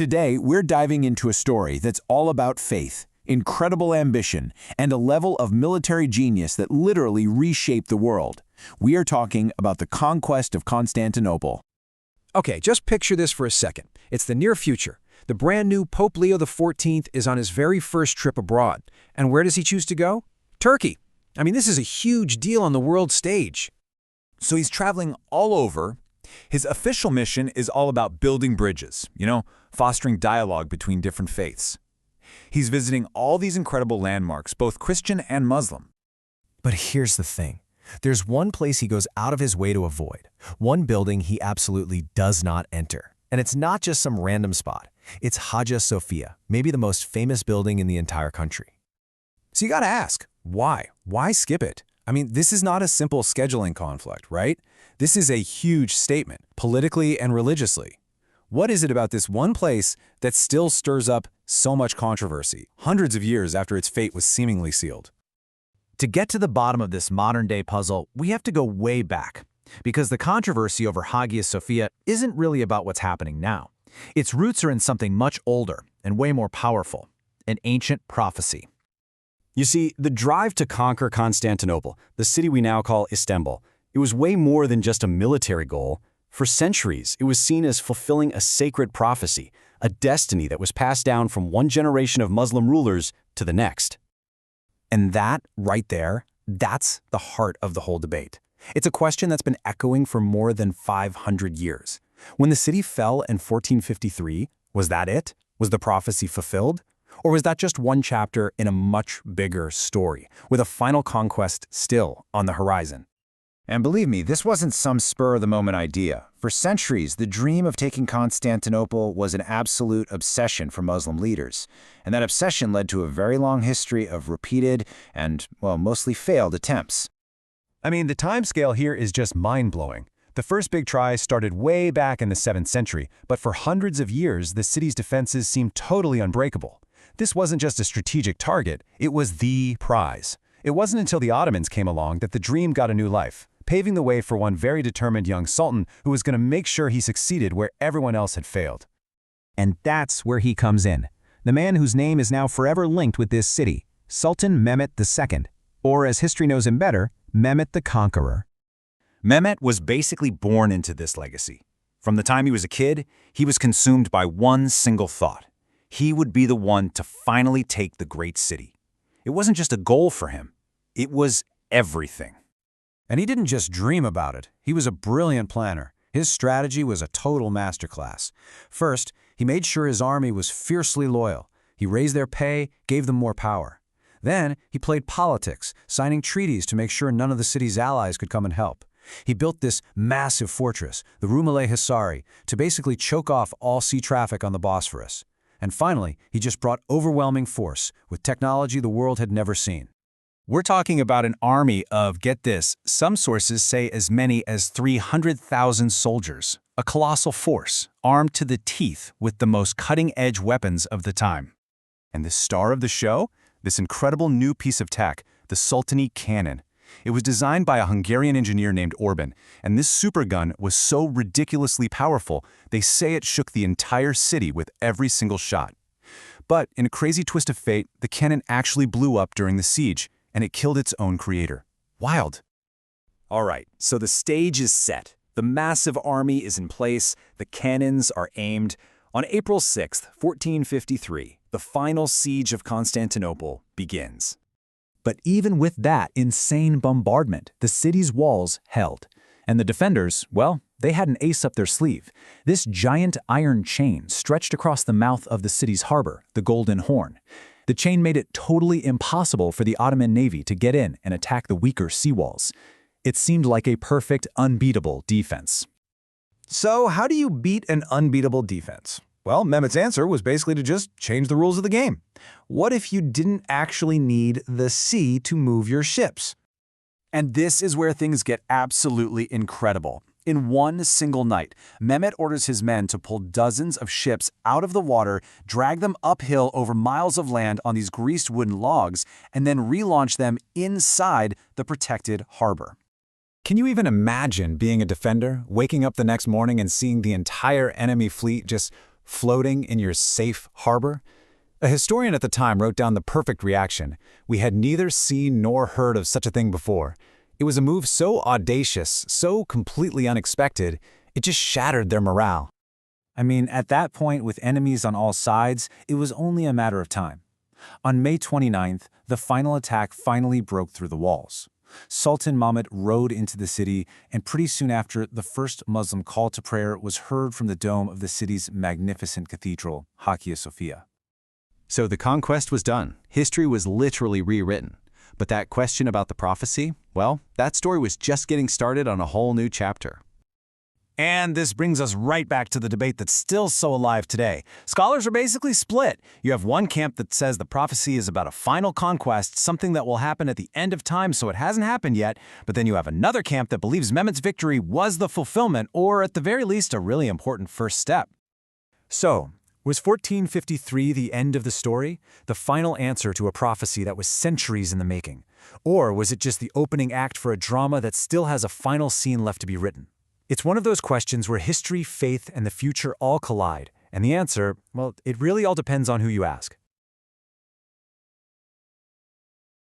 Today, we're diving into a story that's all about faith, incredible ambition, and a level of military genius that literally reshaped the world. We are talking about the Conquest of Constantinople. Okay, just picture this for a second. It's the near future. The brand new Pope Leo XIV is on his very first trip abroad. And where does he choose to go? Turkey. I mean, this is a huge deal on the world stage. So he's traveling all over. His official mission is all about building bridges, fostering dialogue between different faiths. He's visiting all these incredible landmarks, both Christian and Muslim. But here's the thing. There's one place he goes out of his way to avoid, one building he absolutely does not enter. And it's not just some random spot. It's Hagia Sophia, maybe the most famous building in the entire country. So you gotta ask, why? Why skip it? I mean, this is not a simple scheduling conflict, right? This is a huge statement, politically and religiously. What is it about this one place that still stirs up so much controversy, hundreds of years after its fate was seemingly sealed? To get to the bottom of this modern-day puzzle, we have to go way back, because the controversy over Hagia Sophia isn't really about what's happening now. Its roots are in something much older and way more powerful, an ancient prophecy. You see, the drive to conquer Constantinople, the city we now call Istanbul, it was way more than just a military goal. For centuries, it was seen as fulfilling a sacred prophecy, a destiny that was passed down from one generation of Muslim rulers to the next. And that, right there, that's the heart of the whole debate. It's a question that's been echoing for more than 500 years. When the city fell in 1453, was that it? Was the prophecy fulfilled? Or was that just one chapter in a much bigger story, with a final conquest still on the horizon? And believe me, this wasn't some spur-of-the-moment idea. For centuries, the dream of taking Constantinople was an absolute obsession for Muslim leaders. And that obsession led to a very long history of repeated and, well, mostly failed attempts. I mean, the timescale here is just mind-blowing. The first big try started way back in the 7th century, but for hundreds of years, the city's defenses seemed totally unbreakable. This wasn't just a strategic target, it was the prize. It wasn't until the Ottomans came along that the dream got a new life, paving the way for one very determined young sultan who was going to make sure he succeeded where everyone else had failed. And that's where he comes in, the man whose name is now forever linked with this city, Sultan Mehmed II, or as history knows him better, Mehmed the Conqueror. Mehmed was basically born into this legacy. From the time he was a kid, he was consumed by one single thought. He would be the one to finally take the great city. It wasn't just a goal for him. It was everything. And he didn't just dream about it. He was a brilliant planner. His strategy was a total masterclass. First, he made sure his army was fiercely loyal. He raised their pay, gave them more power. Then, he played politics, signing treaties to make sure none of the city's allies could come and help. He built this massive fortress, the Rumelay Hisari, to basically choke off all sea traffic on the Bosphorus. And finally, he just brought overwhelming force with technology the world had never seen. We're talking about an army of, get this, some sources say as many as 300,000 soldiers, a colossal force, armed to the teeth with the most cutting-edge weapons of the time. And the star of the show? This incredible new piece of tech, the Sultani cannon. It was designed by a Hungarian engineer named Orban, and this supergun was so ridiculously powerful, they say it shook the entire city with every single shot. But in a crazy twist of fate, the cannon actually blew up during the siege, and it killed its own creator. Wild. All right, so the stage is set. The massive army is in place. The cannons are aimed. On April 6, 1453, the final siege of Constantinople begins. But even with that insane bombardment, the city's walls held. And the defenders, well, they had an ace up their sleeve. This giant iron chain stretched across the mouth of the city's harbor, the Golden Horn. The chain made it totally impossible for the Ottoman Navy to get in and attack the weaker seawalls. It seemed like a perfect, unbeatable defense. So how do you beat an unbeatable defense? Well, Mehmed's answer was basically to just change the rules of the game. What if you didn't actually need the sea to move your ships? And this is where things get absolutely incredible. In one single night, Mehmed orders his men to pull dozens of ships out of the water, drag them uphill over miles of land on these greased wooden logs, and then relaunch them inside the protected harbor. Can you even imagine being a defender, waking up the next morning and seeing the entire enemy fleet just floating in your safe harbor? A historian at the time wrote down the perfect reaction. We had neither seen nor heard of such a thing before. It was a move so audacious, so completely unexpected, it just shattered their morale. I mean, at that point, with enemies on all sides, it was only a matter of time. On May 29th, the final attack finally broke through the walls. Sultan Mehmed rode into the city, and pretty soon after, the first Muslim call to prayer was heard from the dome of the city's magnificent cathedral, Hagia Sophia. So the conquest was done. History was literally rewritten. But that question about the prophecy, well, that story was just getting started on a whole new chapter. And this brings us right back to the debate that's still so alive today. Scholars are basically split. You have one camp that says the prophecy is about a final conquest, something that will happen at the end of time, so it hasn't happened yet. But then you have another camp that believes Mehmed's victory was the fulfillment, or at the very least, a really important first step. So, was 1453 the end of the story, the final answer to a prophecy that was centuries in the making? Or was it just the opening act for a drama that still has a final scene left to be written? It's one of those questions where history, faith, and the future all collide, and the answer, well, it really all depends on who you ask.